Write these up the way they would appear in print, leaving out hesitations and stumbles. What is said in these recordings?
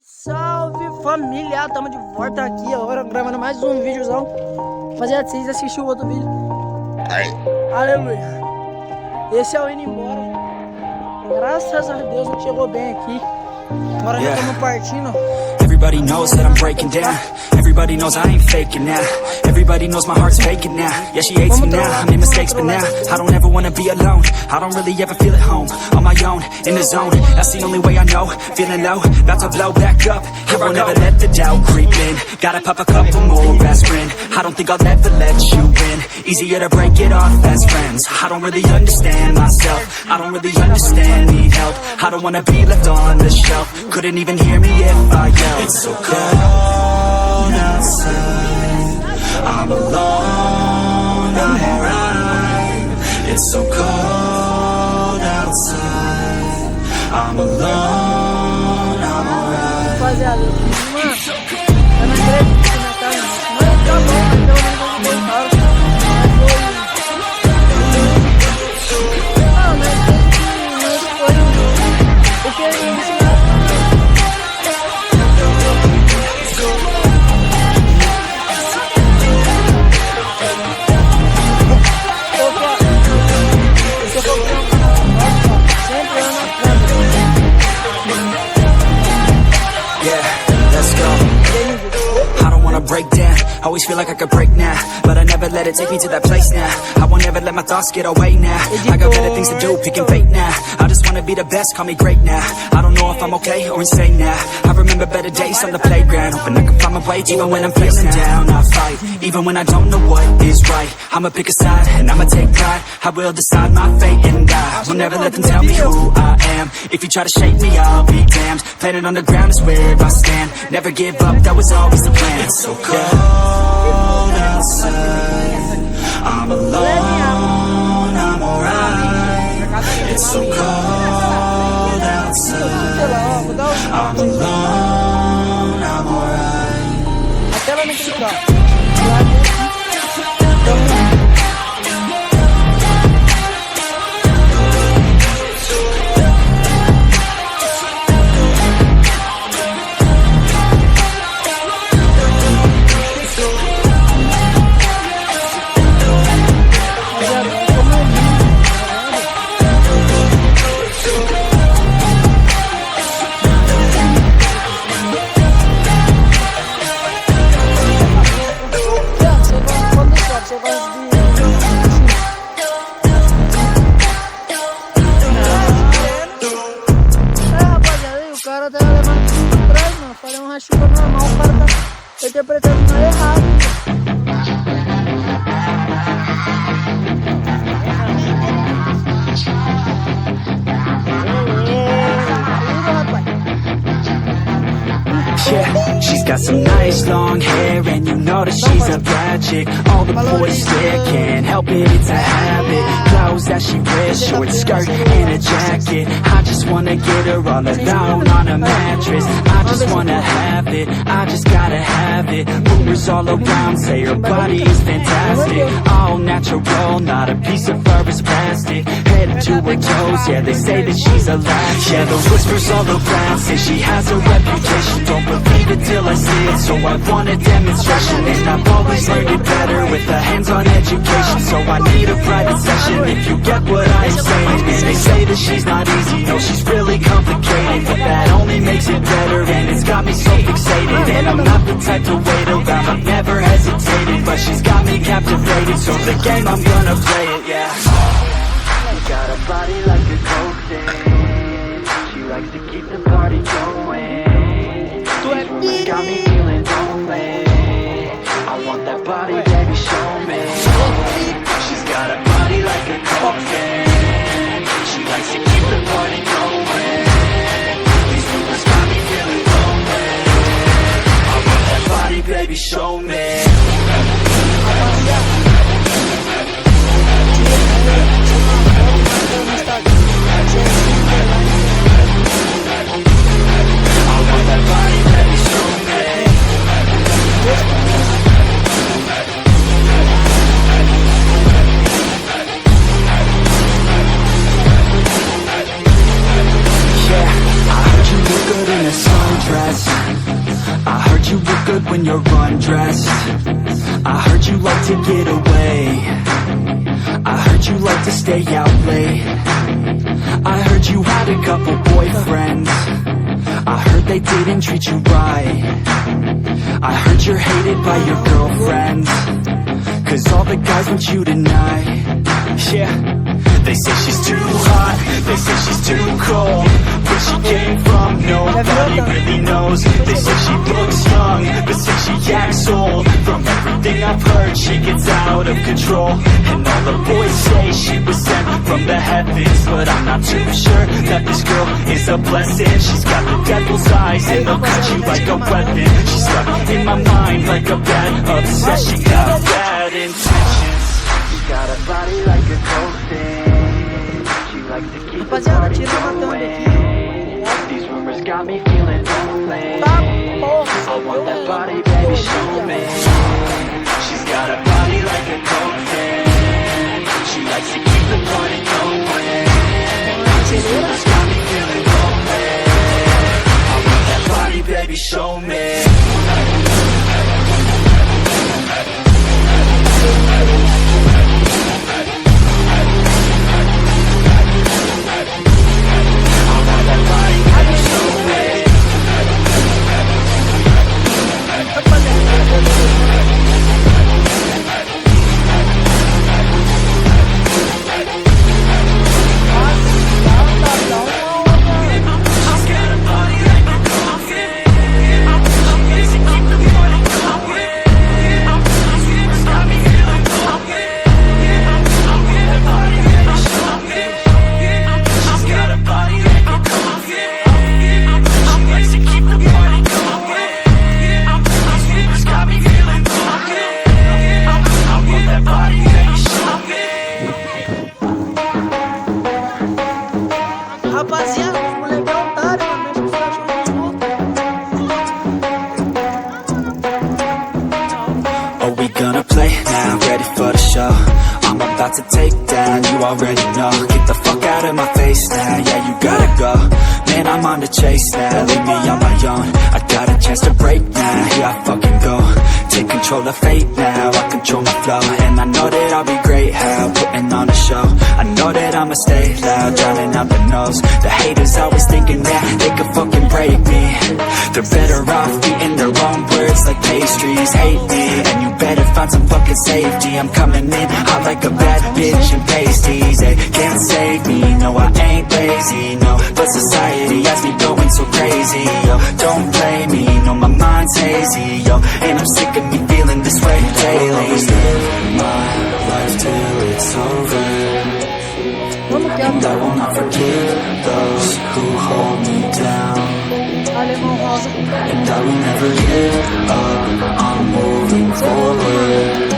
Salve família, estamos de volta aqui agora gravando mais um vídeozão. Rapaziada, vocês assistiram o outro vídeo? Aleluia. Esse é o indo embora. Graças a Deus a gente chegou bem aqui. Agora já estamos partindo. Everybody knows that I'm breaking down. Everybody knows I ain't faking now. Everybody knows my heart's faking now. Yeah, she hates me now, I made mistakes but now I don't ever wanna be alone. I don't really ever feel at home. On my own, in the zone, that's the only way I know. Feeling low, about to blow back up. Here I won't ever let the doubt creep in. Gotta pop a couple more aspirin. I don't think I'll ever let you in. Easier to break it off best friends. I don't really understand myself. I don't really understand, need help. I don't wanna be left on the shelf. Couldn't even hear me if I yelled. It's so cold outside, I'm alone, I'm alright. It's so cold outside, I'm alone, I'm alright. Rapaziada, mano, eu não acredito que na casa não tá bom, mas pelo menos eu não tentaram. Mas foi o que eles ensinaram. Break down, always feel like I could break now, but I never let it take me to that place now. I won't ever let my thoughts get away now. I got better things to do, picking fate now. I just wanna be the best, call me great now. I don't know if I'm okay or insane now. I remember better days on the playground, hoping I can find my way even when I'm feeling down. I fight, even when I don't know what is right. I'ma pick a side, and I'ma take pride. I will decide my fate and I will never let them tell me who I am. If you try to shake me, I'll be damned. Planet on the ground is where I stand. Never give up, that was always the plan. It's so cold outside, I'm alone, I'm alright. It's so cold outside, I'm alone, I'm alright. Até lá naquele carro. O cara tá levando tudo pra trás, mano. Falei uma chuva normal, o cara tá interpretando nada errado. Yeah, she's got some nice long hair, and you know that she's a bad chick. All the boys stare, can't help it, it's a habit. Clothes that she wears, short skirt and a jacket. I just wanna get her all alone on a mattress. I just wanna have it, I just gotta have it. Rumors all around say her body is fantastic. All natural, not a piece of fur is plastic. Head to her toes, yeah, they say that she's a latch. Yeah, the whispers all around say she has a reputation. Don't believe it till I see it, so I want a demonstration. And I've always learned it better with a hands-on education. So I need a private session if you get what I'm saying. And they say that she's not easy, no, she's really complicated, but that only makes it better, and it's got me so fixated. And I'm not the type to wait around, I've never hesitated, but she's got me captivated, so the game, I'm gonna play it, yeah. You got a body like a coke thing, she likes to keep the party going. Got me feeling lonely, I want that body, baby, show me. She's got a body like a coffin, she likes to keep the party going. These rumors got me feeling lonely, I want that body, baby, show me. I want that body, baby, show me. undressed. I heard you like to get away. I heard you like to stay out late. I heard you had a couple boyfriends. I heard they didn't treat you right. I heard you're hated by your girlfriends, 'cause all the guys want you tonight. Yeah. They say she's too hot, they say she's too cold. Where she came from, nobody really knows. They say she looks young, but say she acts old. From everything I've heard, she gets out of control. And all the boys say she was sent from the heavens, but I'm not too sure that this girl is a blessing. She's got the devil's eyes and they'll cut you like a weapon. She's stuck in my mind like a bad obsession. Got bad intentions. She's got a body like a coaster. Rapaziada, tira matando aqui. These rumors got me feeling lonely. Tá, porra, I want that body, baby, show me. She's got a body like a coffin. She likes to keep the party going. These rumors got me feeling lonely. I want that body, baby, show me. Rapaziada, os moleques é otário, mano. Deixa os cachorros de Are we gonna play now? Ready for the show? I'm about to take down, you already know. Get the fuck out of my face now, yeah, you gotta go. Man, I'm on the chase now, leave me on my own. I got a chance to break now, here I fucking go. Take control of fate now, I control my flow. And I know that I'll be great, how putting on a show. I know that I'ma stay loud, drowning out the noise. The haters always thinking that they could fucking break me. They're better off eating their own words like pastries. Hate me, and you better find some fucking safety. I'm coming in hot like a bad bitch and pasties. They can't save me, no I ain't lazy, no. But society has me going so crazy, yo. Don't blame me, no my mind's hazy, yo. And I'm sick of me feeling this way daily. I always live my life till it's over, and I will not forgive those who hold me down. Alemão rosa. And I will never give up, I'm moving forward.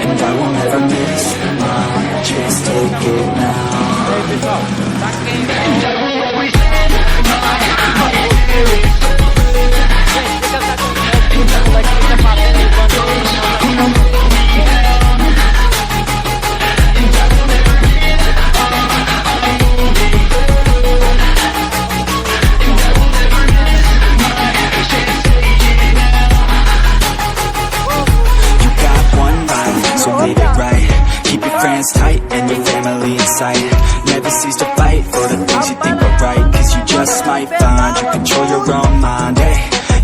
And I will never miss my chance, take it now. And I will always stand tight and your family in sight. Never cease to fight for the things you think are right, 'cause you just might find you control your own mind, hey.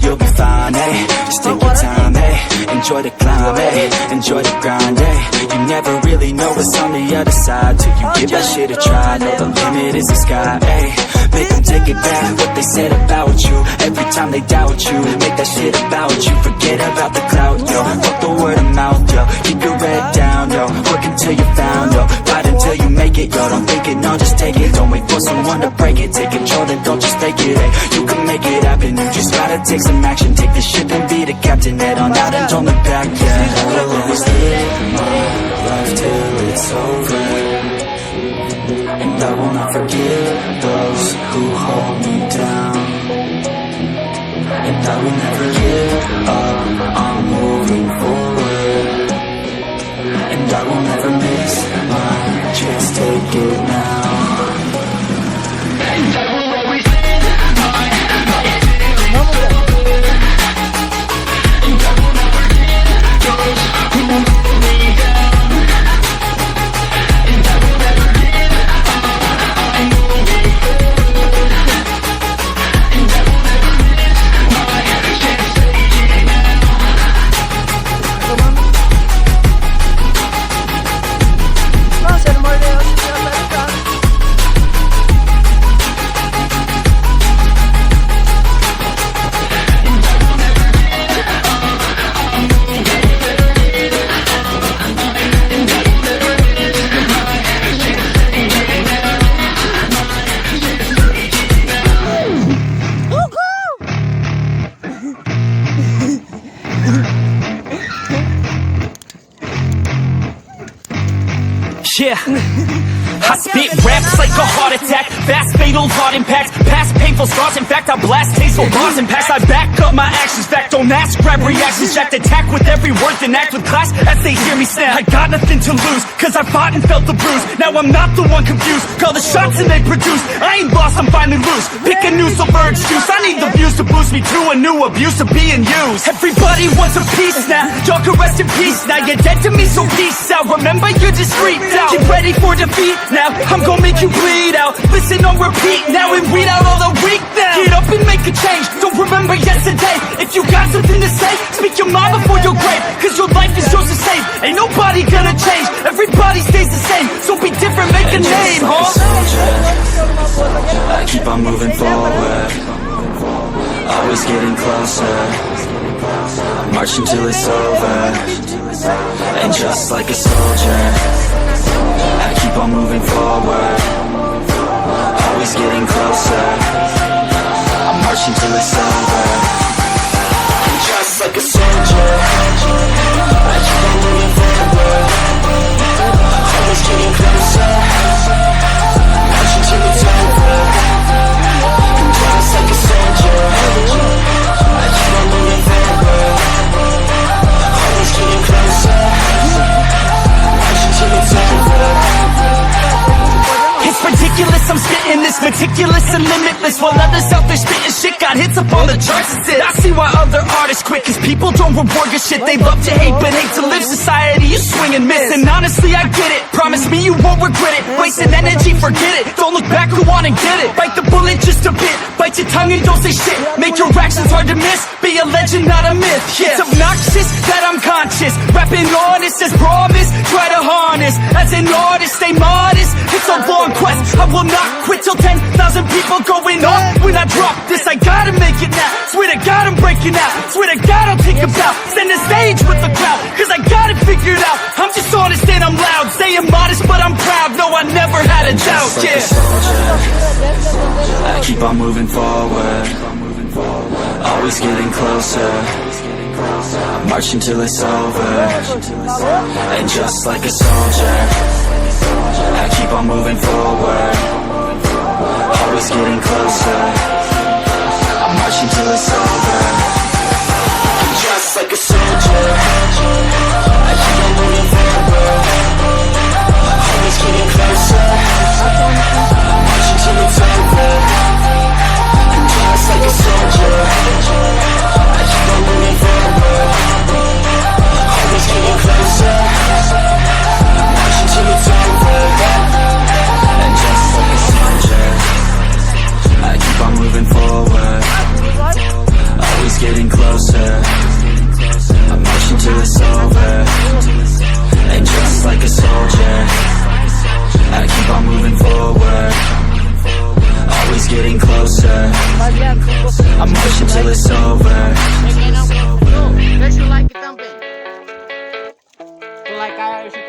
You'll be fine, hey. Just take your time, hey. Enjoy the climb, hey. Enjoy the grind, hey. You never really know what's on the other side till you give that shit a try. Know the limit is the sky, hey. Make them take it back, what they said about you. Every time they doubt you, make that shit about you. Forget about the clout, yo. Fuck the word of mouth, yo. Keep your head down, yo. Work until you're found, yo. Fight until you make it, yo. Don't think it, no, just take it. Don't wait for someone to break it. Take control, then don't just fake it, hey. You can make it happen, you just gotta take some action. Take the ship and be the captain. Head on out and don't look back, yeah. I will always live my life till it's over, and I will not forgive those who hold me down. And I will never give up, I'm moving forward. And I will never miss my chance, take it now. And I will always live my life. And I Yeah. I spit raps like a heart attack, fast fatal heart impacts, past painful scars. In fact, I blast tasteful bars and packs. I back up my actions, fact don't ask, grab reactions, jacked attack with every word, then act with class as they hear me snap. I got nothing to lose, cause I fought and felt the bruise. Now I'm not the one confused, call the shots and they produce. I ain't lost, I'm finally loose, pick a new silver excuse. I need the views to boost me to a new abuse of being used. Everybody wants a piece now, y'all can rest in peace now. You're dead to me, so peace out. Remember, you're discreet now, get ready for defeat now. I'm gonna make you bleed out. Listen on repeat now and weed out all the weak now. Get up and make a change. Don't remember yesterday. If you got something to say, speak your mind before your grave. Cause your life is yours to save. Ain't nobody gonna change. Everybody stays the same. So be different, make a name, huh? I keep on moving forward, always getting closer. I'm marching till it's over. And just like a soldier, I keep on moving forward, always getting closer. I'm marching till it's over. And just like a soldier, I keep on moving forward, always getting closer. I'm marching till it's over. And just like a soldier, I keep on moving forward, always getting closer. It's ridiculous, I'm spitting this meticulous and limitless, while others out there spitting shit got hits up on the charts. I see why other artists quit, cause people don't reward your shit. They love to hate but hate to live. Society is swing and miss, and honestly I get it. Promise me you won't regret it. Wasting energy, forget it. Don't look back, go on and get it. Bite the bullet just a bit, bite your tongue and don't say shit. Make your actions hard to miss, be a legend not a myth. Yeah. It's obnoxious that I'm conscious, rapping honest as promise. Try to harness, as an artist stay modest. It's a long quest, I will not quit till 10,000 people going on. When I drop this, I gotta make it now. Swear to God I'm breaking out, swear to God I'll take a bow. Stand the stage with the crowd, cause I got it figured out. I'm just honest and I'm loud, saying modest but I'm proud. No, I never had a doubt, yeah. I keep on moving forward, always getting closer. I'm marching till it's over. And just like a soldier, I keep on moving forward, always getting closer. I'm marching till it's over. And just like a soldier, I keep on moving forward, always getting closer. I'm marching till it's over. And just like a soldier, I keep on moving forward, always getting closer. I'm marching till it's over. And just like a soldier, I keep on moving forward, always getting closer. I'm marching till it's over. And just like a soldier, I keep on moving forward, always getting closer. I'm marching till it's over. Deixa o like também.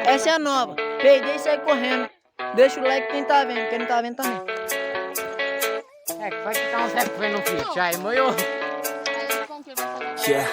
Essa é a nova. Peguei e saí correndo. Deixa o like quem tá vendo não tá vendo também. É, que vai ficar uns rap no feed, aí, moio. Yeah,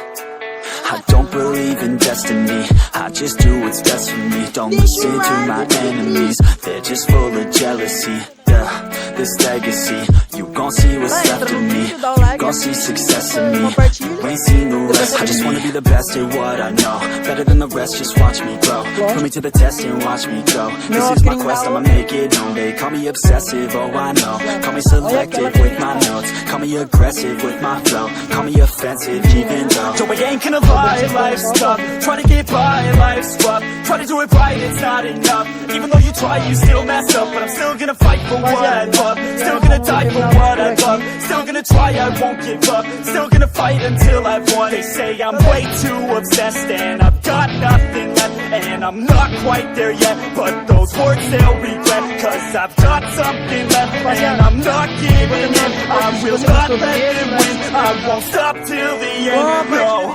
I don't believe in destiny, I just do what's best for me. Don't listen to my enemies, they're just full of jealousy. Yeah, this legacy, you gon' see what's left of me. You gon' see success in me, you ain't seen the rest of me. I just wanna be the best at what I know, better than the rest, just watch me grow. Put me to the test and watch me go. This is my quest, I'ma make it known. They call me obsessive, oh I know. Call me selective with my notes, call me aggressive with my flow. Call me offensive even though So I ain't gonna lie, life's tough. Try to get by, life's rough. Try to do it right, it's not enough. Even though you try, you still mess up. But I'm still gonna fight for what I love. Still gonna die for what I love. Still gonna try, I won't give up. Still gonna fight until I've won. They say I'm way too obsessed and I've got nothing left. And I'm not quite there yet, but those words they'll regret. Cause I've got something left and I'm not giving in. I will not let them win, I won't stop till the end, no.